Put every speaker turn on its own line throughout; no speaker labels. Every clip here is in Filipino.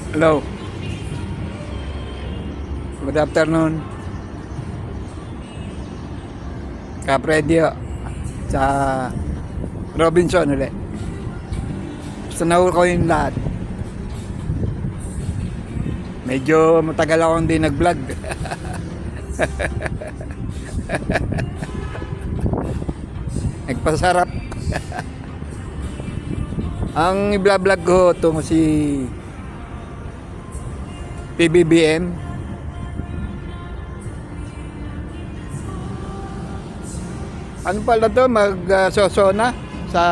Hello. Good afternoon. Kapredyo sa Robinson ulit. Sanaw ko yung lahat. Medyo matagal akong hindi nag-vlog. Nagpasarap. Ang i-vlog ko itong si PBBM. Ano pala to, mag-sosona sa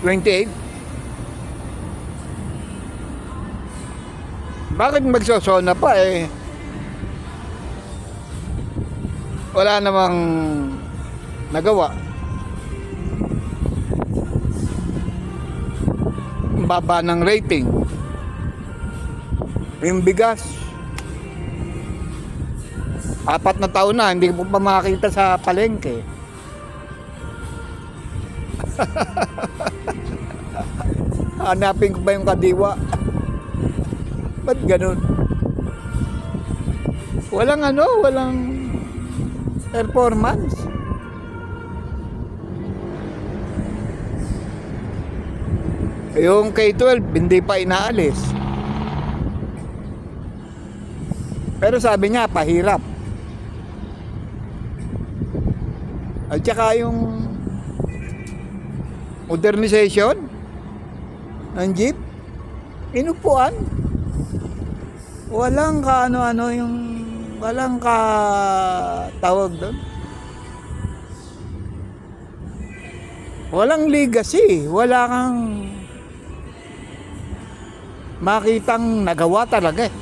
28. Bakit magsosona pa eh? Wala namang nagawa. Ang baba ng rating. Yung bigas, 4 na taon na, hindi ko pa makakita sa palengke. Hanapin ko ba yung kadiwa? Ba't ganun? Walang performance. Yung K-12, hindi pa inaalis. Pero sabi niya, pahirap. At saka yung modernization ng jeep, inupuan. Walang walang tawag doon. Walang legacy. Wala kang makitang nagawa talaga eh.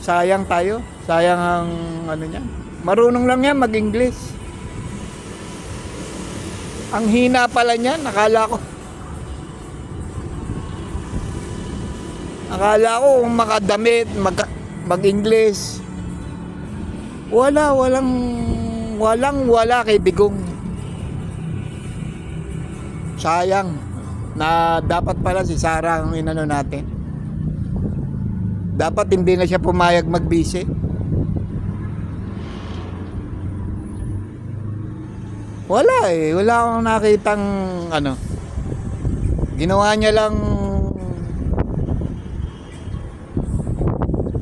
Sayang tayo. Sayang ang niya. Marunong lang yan mag-English. Ang hina pala niyan, Akala ko kung makadamit, mag-English. Wala kay Digong. Sayang na dapat pala si Sara ang inano natin. Dapat hindi na siya pumayag magbisi. Wala akong nakitang ginawa niya lang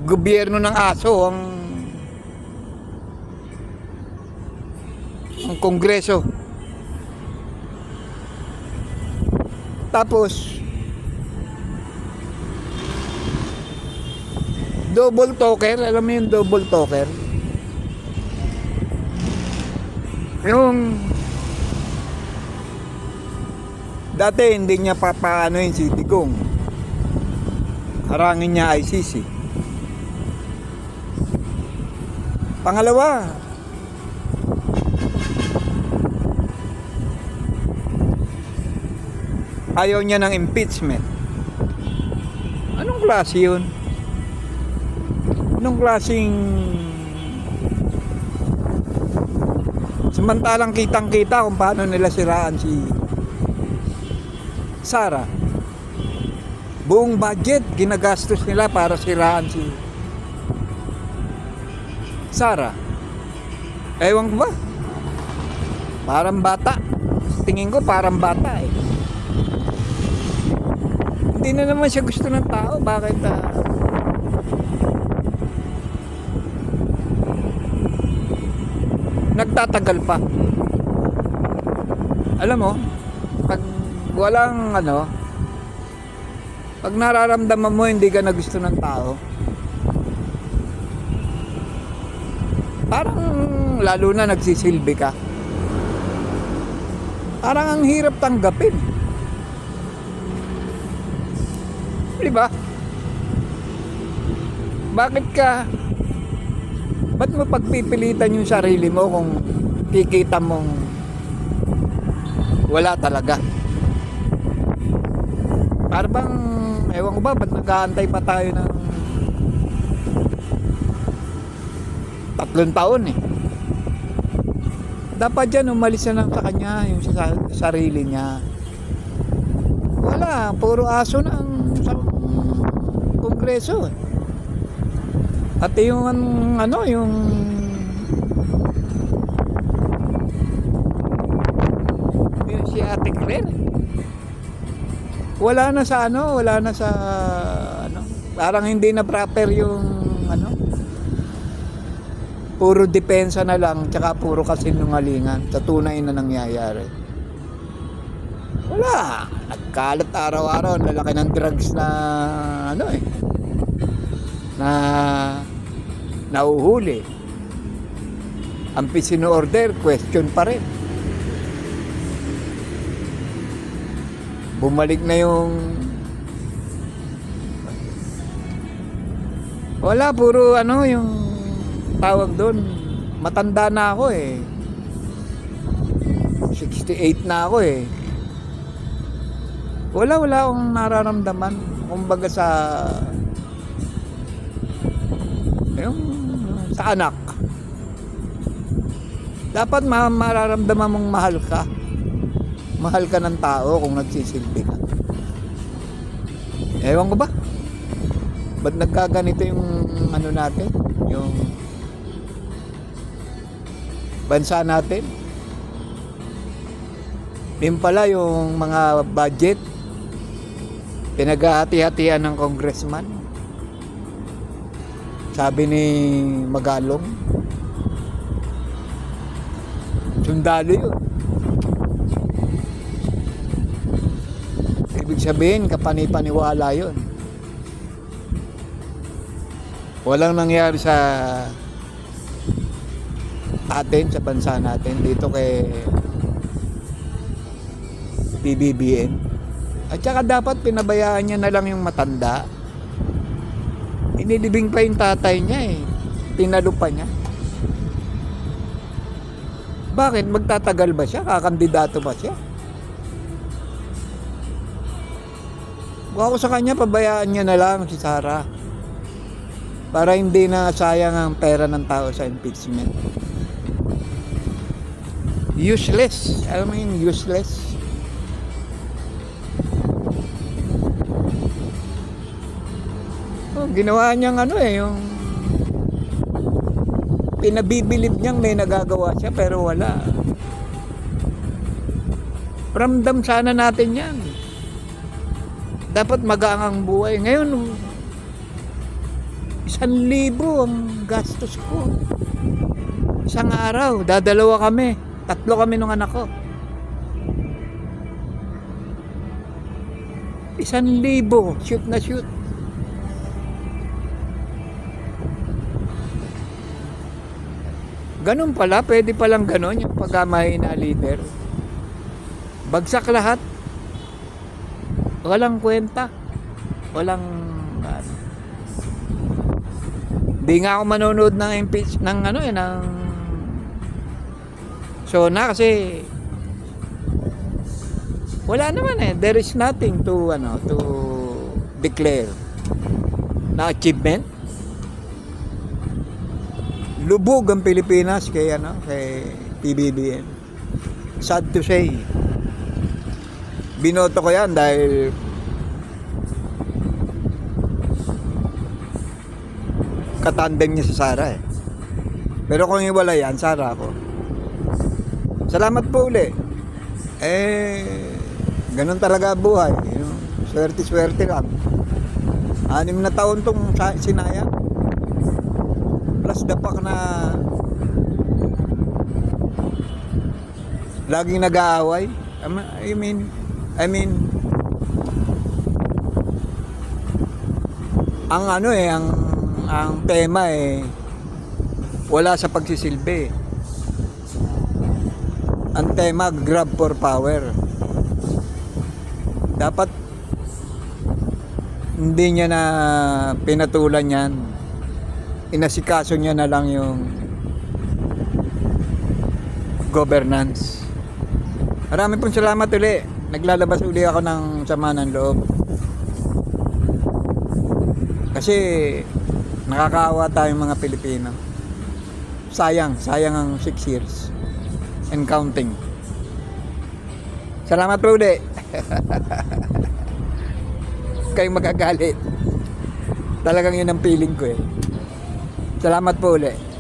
gobyerno ng aso ang kongreso. Tapos double talker, alam mo yung double talker? Yung dati hindi niya papaano yung si Digong. Harangin niya ICC. Pangalawa, ayaw niya ng impeachment. Anong klase yun? Anong klaseng samantalang kitang-kita kung paano nila siraan si Sara. Buong budget ginagastos nila para siraan si Sara. Ewan ko ba? Parang bata. Tingin ko parang bata eh. Hindi na naman siya gusto ng tao. Bakit nagtatagal pa? Alam mo, pag walang pag nararamdaman mo hindi ka na gusto ng tao, parang lalo na nagsisilbi ka. Parang ang hirap tanggapin. Di ba? Ba't mo pagpipilitan yung sarili mo kung kikita mong wala talaga? Para bang, ewan ko ba, ba't nag-aantay pa tayo ng 3 taon eh? Dapat dyan umalis na lang sa kanya yung sa sarili niya. wala, puro aso na ang sa kongreso. At yung ano, yung si Ate Claire, wala na sa ano, parang hindi na proper yung ano, puro depensa na lang, tsaka puro kasinungalingan sa tunay na nangyayari. Wala, nagkalat araw-araw, lalaki ng drugs na ano na nauhuli. Ang order, question pa rin. Bumalik na yung wala, puro ano yung tawag doon, matanda na ako 68 na ako wala akong nararamdaman kumbaga yung sa anak. Dapat mararamdaman mong mahal ka ng tao kung nagsisilbi ka. Ewan ko ba, ba't nagkaganito yung ano natin, yung bansa natin? Yun pala yung mga budget pinaghahati-hatian ng congressman. Sabi ni Magalong, sundalo yun. Ibig sabihin, kapani-paniwala yun. Walang nangyari sa atin, sa bansa natin, dito kay PBBM. At saka dapat pinabayaan niya na lang yung matanda. Inilibing pa yung tatay niya Tinalo pa niya. Bakit? Magtatagal ba siya? Kakandidato ba siya? Kung ako sa kanya, pabayaan niya na lang si Sara. Para hindi na sayang ang pera ng tao sa impeachment. Useless. Alam mo yung useless? Ginawa niyang yung pinabibilib niyang may nagagawa siya pero wala. Ramdam sana natin yan. Dapat magaang ang buhay. Ngayon, 1,000 ang gastos ko. Isang araw, dadalawa kami. 3 kami nung anak ko. 1,000, shoot na shoot. Ganun pala, pwede palang ganun yung pagkamahina leader. Bagsak lahat. Walang kwenta. Walang Di nga ako manonood ng impeach ng ng SONA kasi wala naman there is nothing to to declare na achievement. Lubog ang Pilipinas kay PBBM. Sad to say. Binoto ko yan dahil katandem niya si Sara Pero kung iwala yan, Sara ako. Salamat po uli. Ganun talaga buhay. Swerte-swerte lang. 6 na taon tong sinayang. Plus dapak na laging nag-aaway. I mean ang ang tema wala sa pagsisilbi. Ang tema grab for power. Dapat hindi niya na pinatulan yan. Inasikaso niya na lang yung governance. Marami pong salamat uli. Naglalabas uli ako ng sama ng loob. Kasi nakakaawa tayong mga Pilipino. Sayang ang 6 years and counting. Salamat po uli. kayong magagalit. Talagang yun ang feeling ko eh. Salamat po ulit.